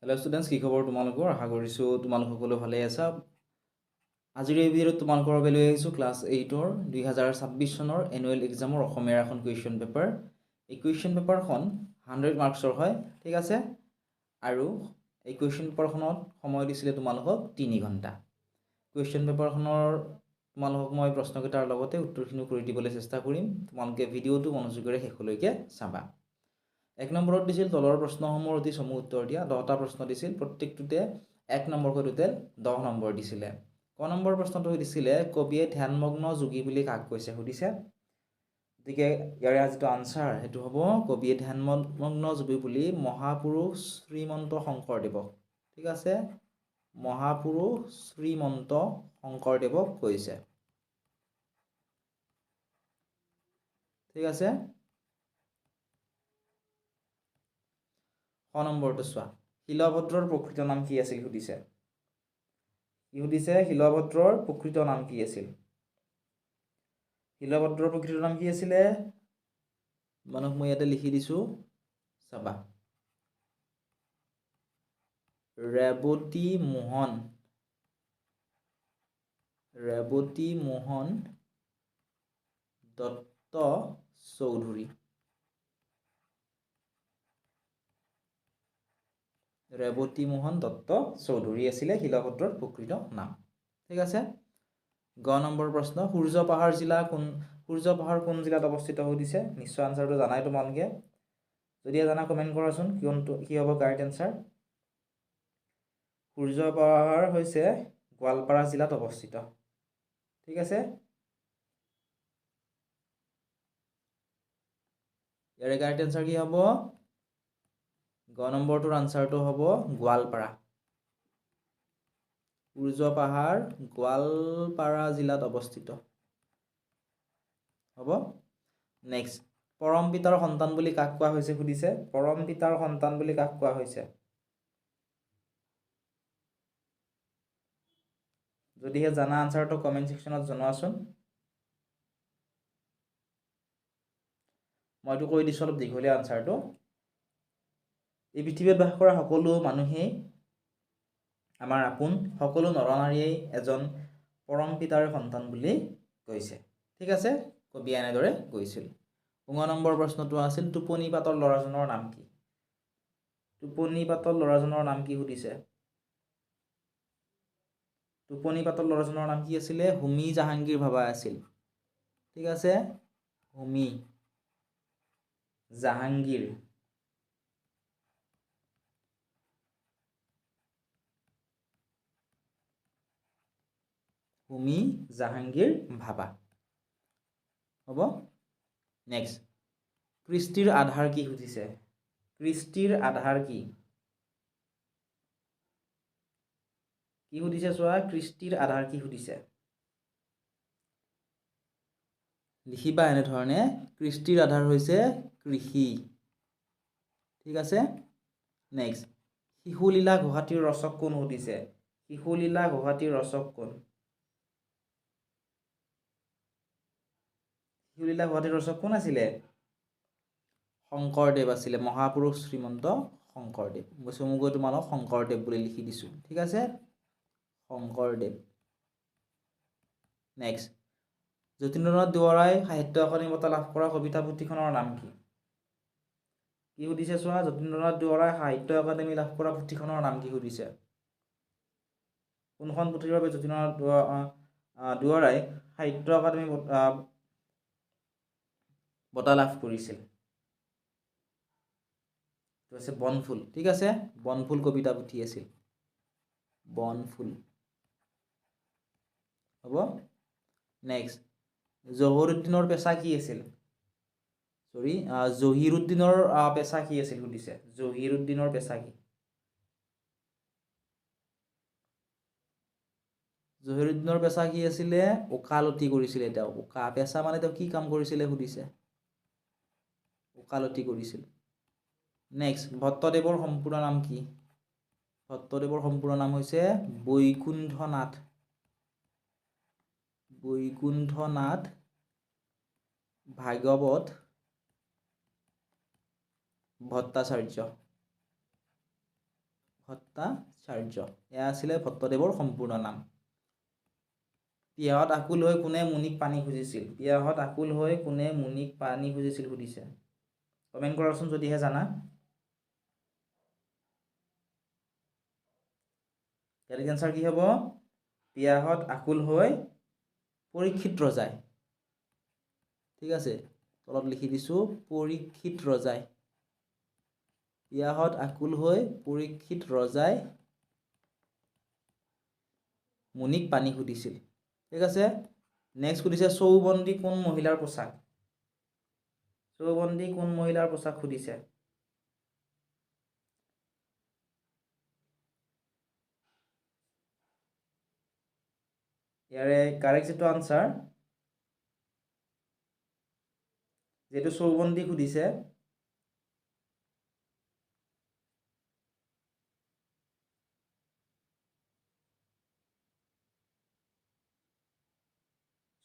Hello' students, কি খবৰ তোমালোকৰ? আশা কৰিছোঁ তোমালোক সকলো ভালে আছা। আজিৰ এই ভিডিঅ'ত তোমালোকৰ বাবে লৈ আহিছোঁ ক্লাছ 8ৰ 2026 চনৰ এনুৱেল এক্সামৰ অসমীয়াৰ এখন কুৱেশ্যন পেপাৰ। এই কুৱেশ্যন পেপাৰখন 100 মাৰ্কছৰ হয়, ঠিক আছে। আৰু এই কুৱেশ্যন পেপাৰখনত সময় দিছিলে তোমালোকক 3 ঘণ্টা। কুৱেশ্যন পেপাৰখনৰ তোমালোকক মই প্ৰশ্নকেইটাৰ লগতে উত্তৰখিনিও কৰি দিবলৈ চেষ্টা কৰিম। তোমালোকে ভিডিঅ'টো মনোযোগেৰে শেষলৈকে চাবা। 1 নম্বৰত দিছিল তলৰ প্ৰশ্নসমূহৰ অতি চমু উত্তৰ দিয়া। 10টা প্ৰশ্ন দিছিল, প্ৰত্যেকটোতে 1 নম্বৰকৈ টোটেল 10 নম্বৰ দিছিলে। ক নম্বৰ প্ৰশ্নটো দিছিলে কবিয়ে ধ্যানমগ্ন যোগী বুলি কাক কৈছে সুধিছে। গতিকে ইয়াৰে যিটো আনচাৰ সেইটো হ'ব কবিয়ে ধ্যানমগ্ন যোগী বুলি মহাপুৰুষ শ্ৰীমন্ত শংকৰদেৱক, ঠিক আছে, মহাপুৰুষ শ্ৰীমন্ত শংকৰদেৱক কৈছে, ঠিক আছে। ক নম্বৰটো চোৱা, শিলভদ্ৰৰ প্ৰকৃত নাম কি আছিল সুধিছে। কি সুধিছে? শিলভদ্ৰৰ প্ৰকৃত নাম কি আছিল? শিলভদ্ৰৰ প্ৰকৃত নাম কি আছিলে? মানুহক মই ইয়াতে লিখি দিছোঁ, চাবা। ৰেৱতী মোহন দত্ত চৌধুৰী। ৰেৱতী মোহন দত্ত চৌধুৰী আছিলে শিলভদ্ৰৰ প্ৰকৃত নাম, ঠিক আছে। গ নম্বৰ প্ৰশ্ন, সূৰ্য পাহাৰ কোন জিলাত অৱস্থিত সুধিছে। নিশ্চয় আনচাৰটো জানাই তোমালোকে। যদি জানা কমেণ্ট কৰাচোন কি হ'ব কাৰেক্ট এনচাৰ। সূৰ্য পাহাৰ হৈছে গোৱালপাৰা জিলাত অৱস্থিত, ঠিক আছে। ইয়াৰে কাৰেক্ট এনচাৰ কি হ'ব? গ নম্বৰটোৰ আনচাৰটো হ'ব গোৱালপাৰা। সূৰ্য পাহাৰ গোৱালপাৰা জিলাত অৱস্থিত হ'ব। নেক্সট, পৰম পিতাৰ সন্তান বুলি কাক কোৱা হৈছে সুধিছে। পৰম পিতাৰ সন্তান বুলি কাক কোৱা হৈছে? যদিহে জানা আনচাৰটো কমেণ্ট ছেকশ্যনত জনোৱাচোন। মইতো কৈ দিছোঁ অলপ দীঘলীয়া আনচাৰটো। এই পৃথিৱীত বাস কৰা সকলো মানুহেই আমাৰ আপোন, সকলো নৰনাৰীয়েই এজন পৰম পিতাৰ সন্তান বুলি কৈছে, ঠিক আছে। কবিয়ে এনেদৰে কৈছিল। 9 নম্বৰ প্ৰশ্নটো আছিল টোপনি পাতল ল'ৰাজনৰ নাম কি? টোপনি পাতল ল'ৰাজনৰ নাম কি সুধিছে। টোপনি পাতল ল'ৰাজনৰ নাম কি আছিলে? হোমী জাহাংগীৰ ভাবা আছিল, ঠিক আছে। হোমী জাহাংগীৰ ভাবা হ'ব। নেক্সট, কৃষ্টিৰ আধাৰ কি সুধিছে। কৃষ্টিৰ আধাৰ কি? কি সুধিছে চোৱা, কৃষ্টিৰ আধাৰ কি সুধিছে। লিখিবা এনেধৰণে, কৃষ্টিৰ আধাৰ হৈছে কৃষি, ঠিক আছে। নেক্সট, শিশুলীলা গুৱাহাটীৰ ৰচক কোন সুধিছে। শিশুলীলা গুৱাহাটীৰ ৰচক কোন? শিশুলীলা গুৱাহাটীৰ ৰচক কোন আছিলে? শংকৰদেৱ আছিলে, মহাপুৰুষ শ্ৰীমন্ত শংকৰদেৱ। মই চমুকৈ তোমালোক শংকৰদেৱ বুলি লিখি দিছোঁ, ঠিক আছে, শংকৰদেৱ। নেক্সট, যতীন্দ্ৰনাথ দুৱৰাই সাহিত্য একাডেমী বঁটা লাভ কৰা কবিতা পুথিখনৰ নাম কি? কি সুধিছে চোৱা, যতীন্দ্ৰনাথ দুৱৰাই সাহিত্য একাডেমী লাভ কৰা পুথিখনৰ নাম কি সুধিছে। কোনখন পুথিৰ বাবে যতীন্দ্ৰনাথ দুৱৰাই সাহিত্য একাডেমী বঁটা লাভ কৰিছিল? এইটো হৈছে বনফুল, ঠিক আছে। বনফুল কবিতা পুথি আছিল, বনফুল হ'ব। নেক্সট, জহিৰুদ্দিনৰ পেচা কি আছিল? জহিৰুদ্দিনৰ পেচা কি আছিল সুধিছে। জহিৰুদ্দিনৰ পেচা কি? জহিৰুদ্দিনৰ পেচা কি আছিলে? ওকালতি কৰিছিলে তেওঁ। পেচা মানে তেওঁ কি কাম কৰিছিলে সুধিছে। ওকালতি কৰিছিল। নেক্সট, ভট্টদেৱৰ সম্পূৰ্ণ নাম কি? ভট্টদেৱৰ সম্পূৰ্ণ নাম হৈছে বৈকুণ্ঠনাথ ভাগৱত ভট্টাচাৰ্য। ভট্টাচাৰ্য এয়া আছিলে ভট্টদেৱৰ সম্পূৰ্ণ নাম পিয়াহত আকুল হৈ কোনে মুনিক পানী খুজিছিল পিয়াহত আকুল হৈ কোনে মুনিক পানী খুজিছিল সুধিছে কমেণ্ট কৰাচোন যদিহে জানা কাৰেক্ট এনসাৰ কি হ'ব পিয়াহত আকুল হৈ পৰীক্ষিত ৰজাই ঠিক আছে তলত লিখি দিছোঁ পৰীক্ষিত ৰজাই পিয়াহত আকুল হৈ পৰীক্ষিত ৰজাই মুনিক পানী সুধিছিল ঠিক আছে নেক্সট সুধিছে চৌবন্দী কোন মহিলাৰ পোছাক চৌবন্দী কোন মহিলাৰ পোছাক সুধিছে ইয়াৰে কাৰেক্ট যেটো আনসাৰ যেটো চৌবন্দী সুধিছে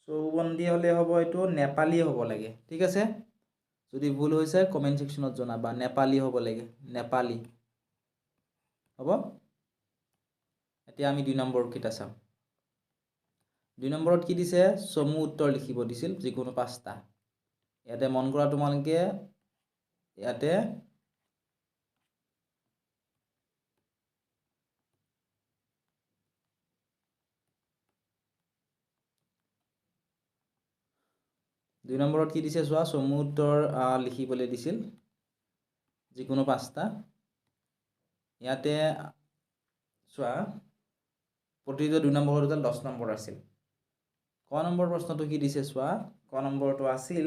চৌবন্দী হলে হ'ব এটো নেপালী হ'ব লাগে ঠিক আছে যদি ভুল হৈছে কমেন্ট সেকশনত জনাবা নেপালী হ'ব লাগে নেপালী হ'ব এতিয়া আমি 2 নম্বৰ কিটা চাম 2 নম্বৰত কি দিছে সমু উত্তৰ লিখিব দিছিল যিকোনো পাঁচটা ইয়াতে মন কৰা তোমালোকে ইয়াতে দুই নম্বৰত কি দিছে চোৱা সমু উত্তৰ লিখিবলৈ দিছিল যিকোনো পাঁচটা ইয়াতে চোৱা প্ৰতিটো 2 নম্বৰৰ টোটাল 10 নম্বৰ আছিল ক নম্বৰ প্ৰশ্নটো কি দিছে চোৱা ক নম্বৰটো আছিল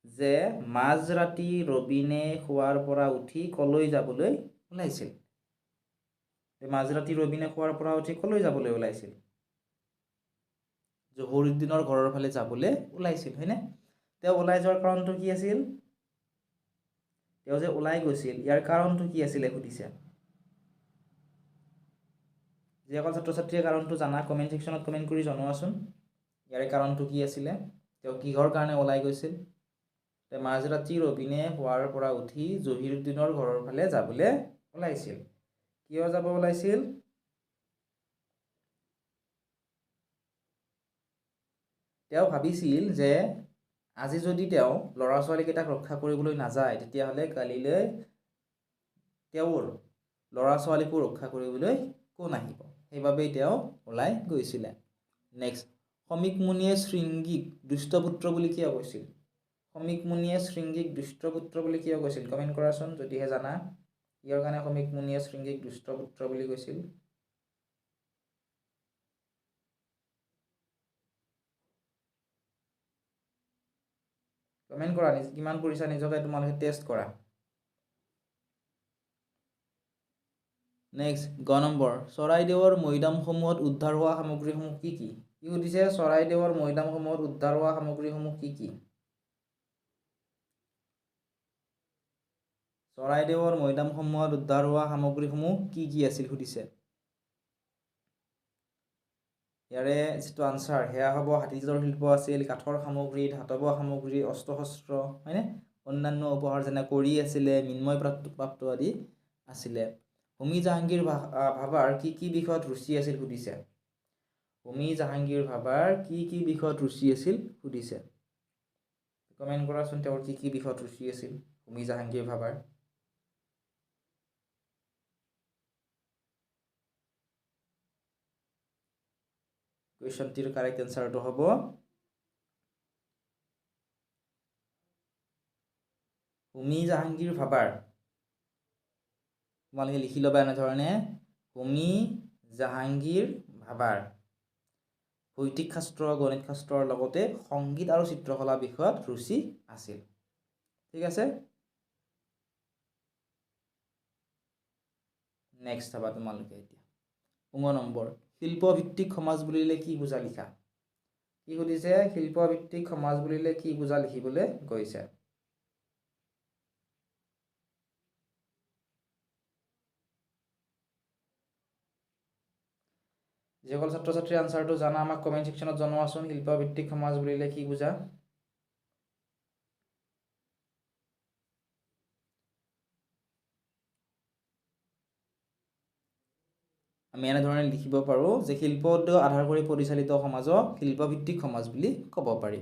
যে মাজৰাতি ৰবিনে খোৱাৰ পৰা উঠি কলৈ যাবলৈ ওলাইছিল মাজৰাতি ৰবিনে খোৱাৰ পৰা উঠি কলৈ যাবলৈ ওলাইছিল জহুৰুদ্দিনৰ ঘৰৰ ফালে যাবলৈ ওলাইছিল হয়নে তেওঁ ওলাই যোৱাৰ কাৰণটো কি আছিল তেওঁ যে ওলাই গৈছিল ইয়াৰ কাৰণটো কি আছিল সুধিছে যিসকল ছাত্ৰ ছাত্ৰীয়ে কাৰণটো জানা কমেন্ট সেকশনত কমেন্ট কৰি জনোৱাচোন ইয়াৰে কাৰণটো কি আছিল তেওঁ কিহৰ কাৰণে ওলাই গৈছিল তে মাজৰাতি ৰবিনে হোৱাৰ পৰা উঠি জহিৰুদ্দিনৰ ঘৰৰ ফালে যাবলৈ ওলাইছিল কিয় যাব ওলাইছিল তেওঁ ভাবিছিল যে আজি যদি তেওঁ লৰা ছোৱালীকেইটাক ৰক্ষা কৰিবলৈ নাযায় তেতিয়া হলে কালিলৈ তেওঁৰ লৰা ছোৱালীকো ৰক্ষা কৰিবলৈ কোন আহিব সেইবাবেই তেওঁ ওলাই গৈছিল নেক্সট সমীক মুনিয়ে শৃংগীক দুষ্টপুত্ৰ বুলি কিয় কৈছিল সমীক মুনিয়ে শৃংগীক দুষ্টপুত্ৰ বুলি কিয় কৈছিল কমেন্ট কৰাচোন যদিহে জানা ইয়াৰ কাৰণে সমীক মুনিয়ে শৃংগীক দুষ্টপুত্ৰ বুলি কৈছিল কমেন্ট কৰা কিমান কৰিছা নিজকে তোমালোকে টেষ্ট কৰা নেক্সট গ নম্বৰ চৰাইদেউৰ মৈদামসমূহত উদ্ধাৰ হোৱা সামগ্ৰীসমূহ কি কি সুধিছে চৰাইদেউৰ মৈদামসমূহত উদ্ধাৰ হোৱা সামগ্ৰীসমূহ কি কি চৰাইদেউৰ মৈদামসমূহত উদ্ধাৰ হোৱা সামগ্ৰীসমূহ কি কি আছিল সুধিছে ইয়াৰে যেটো আনসাৰ হেয়া হ'ব হাতীজৰ শিল্প আছিল কাঠৰ সামগ্ৰী ধাতব সামগ্ৰী অস্ত্ৰ শস্ত্ৰ হয়নে অন্যান্য উপহাৰ যেনে কৰি আছিলে মিন্ময় প্ৰাপ্ত আদি আছিলে হোমি জাহাংগীৰ ভাবাৰ কি বিষয়ত ৰুচি আছিল সুধিছে হোমি জাহাংগীৰ ভাবাৰ কি বিষয়ত ৰুচি আছিল সুধিছে কমেন্ট কৰাচোন তেওঁৰ কি বিষয়ত ৰুচি আছিল হোমি জাহাংগীৰ ভাবাৰ কুৱেশ্যনটিৰ কাৰেক্ট এনসাৰটো হ'ব হোমি জাহাংগীৰ ভাবাৰ তোমালোকে লিখি ল'বা এনেধৰণে হোমি জাহাংগীৰ ভাবাৰ ভৌতিক শাস্ত্ৰ গণিত শাস্ত্ৰৰ লগতে সংগীত আৰু চিত্ৰকলা বিষয়ত ৰুচি আছিল ঠিক আছে নেক্সট চাবা তোমালোকে এতিয়া 9 নম্বৰ শিল্পভিত্তিক সমাজ বুলিলে কি বুজা লিখা কি সুধিছে শিল্পভিত্তিক সমাজ বুলিলে কি বুজা লিখিবলৈ কৈছে যিসকল ছাত্ৰ ছাত্ৰীৰ আনসাৰটো জানা আমাক কমেন্ট সেকশনত জনোৱাচোন শিল্পভিত্তিক সমাজ বুলিলে কি বুজা আমি এনেধৰণে লিখিব পাৰোঁ যে শিল্প উদ্যোগ আধাৰ কৰি পৰিচালিত সমাজক শিল্পভিত্তিক সমাজ বুলি ক'ব পাৰি।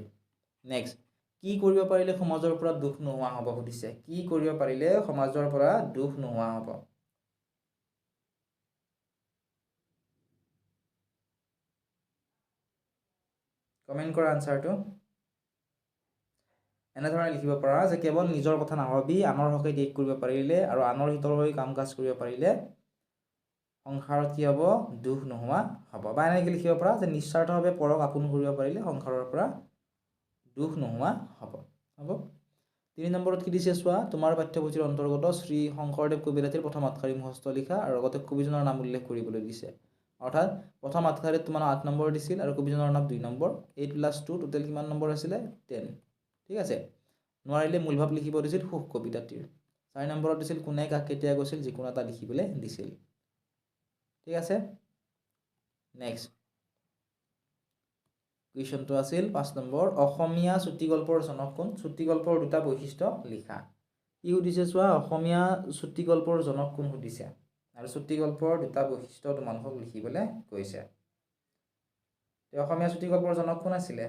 নেক্সট, কি কৰিব পাৰিলে সমাজৰ পৰা দুখ নোহোৱা হ'ব সুধিছে। কি কৰিব পাৰিলে সমাজৰ পৰা দুখ নোহোৱা হ'ব? কমেণ্ট কৰা আনচাৰটো। এনেধৰণে লিখিব পাৰা যে কেৱল নিজৰ কথা নাভাবি আনৰ হকে দেশ কৰিব পাৰিলে আৰু আনৰ হিতৰ হৈ কাম কাজ কৰিব পাৰিলে সংসাৰত কি হ'ব? দুখ নোহোৱা হ'ব। বা এনেকৈ লিখিব পাৰা যে নিস্বাৰ্থভাৱে পৰক আপোন কৰিব পাৰিলে সংসাৰৰ পৰা দুখ নোহোৱা হ'ব। 3 নম্বৰত কি দিছে চোৱা, তোমাৰ পাঠ্যপুথিৰ অন্তৰ্গত শ্ৰী শংকৰদেৱ কবিতাটিৰ প্ৰথম আঠশাৰী মুখস্থ লিখা আৰু লগতে কবিজনৰ নাম উল্লেখ কৰিবলৈ দিছে। অৰ্থাৎ প্ৰথম আঠশাৰীত তোমাৰ 8 নম্বৰ দিছিল আৰু কবিজনৰ নাম 2 নম্বৰ। 8 + 2 টোটেল কিমান নম্বৰ আছিলে? 10। ঠিক আছে। নোৱাৰিলে মূলভাৱ লিখিব দিছিল সুখ কবিতাটিৰ। 4 নম্বৰত দিছিল কোনে কাক কেতিয়া কৈছিল, যিকোনো এটা লিখিবলৈ দিছিল। ঠিক আছে। নেক্সট কুৱেশ্যনটো আছিল 5 নম্বৰ, অসমীয়া চুটিগল্পৰ জনক কোন? চুটিগল্পৰ দুটা বৈশিষ্ট্য লিখা। কি সুধিছে চোৱা, অসমীয়া চুটিগল্পৰ জনক কোন সুধিছে আৰু চুটিগল্পৰ দুটা বৈশিষ্ট্য তোমালোকক লিখিবলৈ কৈছে। অসমীয়া চুটিগল্পৰ জনক কোন আছিলে?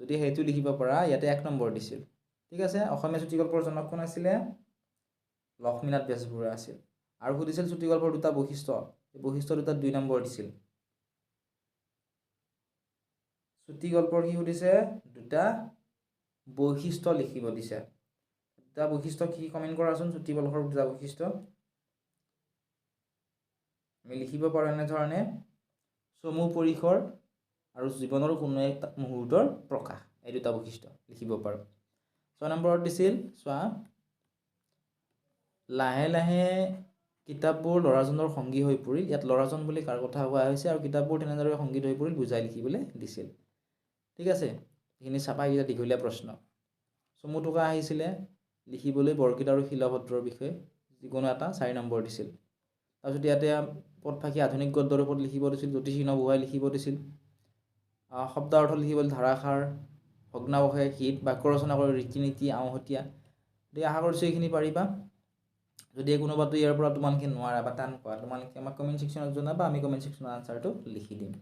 যদি সেইটো লিখিব পৰা, ইয়াতে 1 নম্বৰ দিছিল। ঠিক আছে। অসমীয়া চুটিগল্পৰ জনক কোন আছিলে? লক্ষ্মীনাথ বেজবৰুৱা আছিল। আৰু সুধিছিল চুটিগল্পৰ দুটা বৈশিষ্ট্য, বৈশিষ্ট্য দুটাত 2 নম্বৰ দিছিল। চুটিগল্পৰ কি সুধিছে? দুটা বৈশিষ্ট্য লিখিব দিছে। দুটা বৈশিষ্ট্য কি কমেণ্ট কৰাচোন? চুটিগল্পৰ দুটা বৈশিষ্ট্য আমি লিখিব পাৰোঁ এনেধৰণে, চমু পৰিসৰ আৰু জীৱনৰ কোনো এক মুহূৰ্তৰ প্ৰকাশ। এই দুটা বৈশিষ্ট্য লিখিব পাৰোঁ। 6 নম্বৰত দিছিল চোৱা, লাহে লাহে কিতাপবোৰ ল'ৰাজনৰ সংগী হৈ পৰিল। ইয়াত ল'ৰাজন বুলি কাৰ কথা কোৱা হৈছে আৰু কিতাপবোৰ তেনেদৰে সংগীত হৈ পৰিল বুজাই লিখিবলৈ দিছিল। ঠিক আছে। এইখিনি চাপা, এইকেইটা দীঘলীয়া প্ৰশ্ন। চমু টোকা আহিছিলে লিখিবলৈ বৰগীত আৰু শিলভদ্ৰৰ বিষয়ে, যিকোনো এটা 4 নম্বৰ দিছিল। তাৰপিছত ইয়াতে পদফাকি আধুনিক গদ্যৰ ওপৰত লিখিব দিছিল, জ্যোতিষিহীন বহুৱাই লিখিব দিছিল, শব্দ অৰ্থ লিখিবলৈ ধাৰাসাৰ, ভগ্নাৱশেষ, হিত, বাক্য ৰচনা কৰি ৰীতি নীতি, আওহতীয়া। গতিকে আশা কৰিছোঁ এইখিনি পাৰিবা। যদি কোনোবাটো ইয়াৰ পৰা তোমালোকে নোৱাৰা বা টান পোৱা, তোমালোকে আমাক কমেণ্ট ছেকশ্যনত জনাবা, আমি কমেণ্ট ছেকশ্যনত আনচাৰটো লিখি দিম।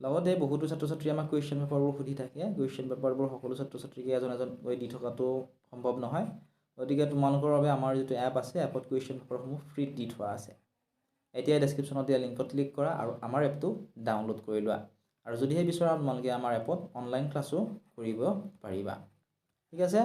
লগতে বহুতো ছাত্ৰ ছাত্ৰী আমাক কুৱেশ্যন পেপাৰবোৰ সুধি থাকে। কুৱেশ্যন পেপাৰবোৰ সকলো ছাত্ৰ ছাত্ৰীকে এজন গৈ দি থকাটো সম্ভৱ নহয়। গতিকে তোমালোকৰ বাবে আমাৰ যিটো এপ আছে, এপত কুৱেশ্যন পেপাৰসমূহ ফ্ৰীত দি থোৱা আছে। এতিয়া ডেছক্ৰিপশ্যনত দিয়া লিংকত ক্লিক কৰা আৰু আমাৰ এপটো ডাউনলোড কৰি লোৱা। আৰু যদিহে বিচৰা তোমালোকে আমাৰ এপত অনলাইন ক্লাছো কৰিব পাৰিবা। ঠিক আছে।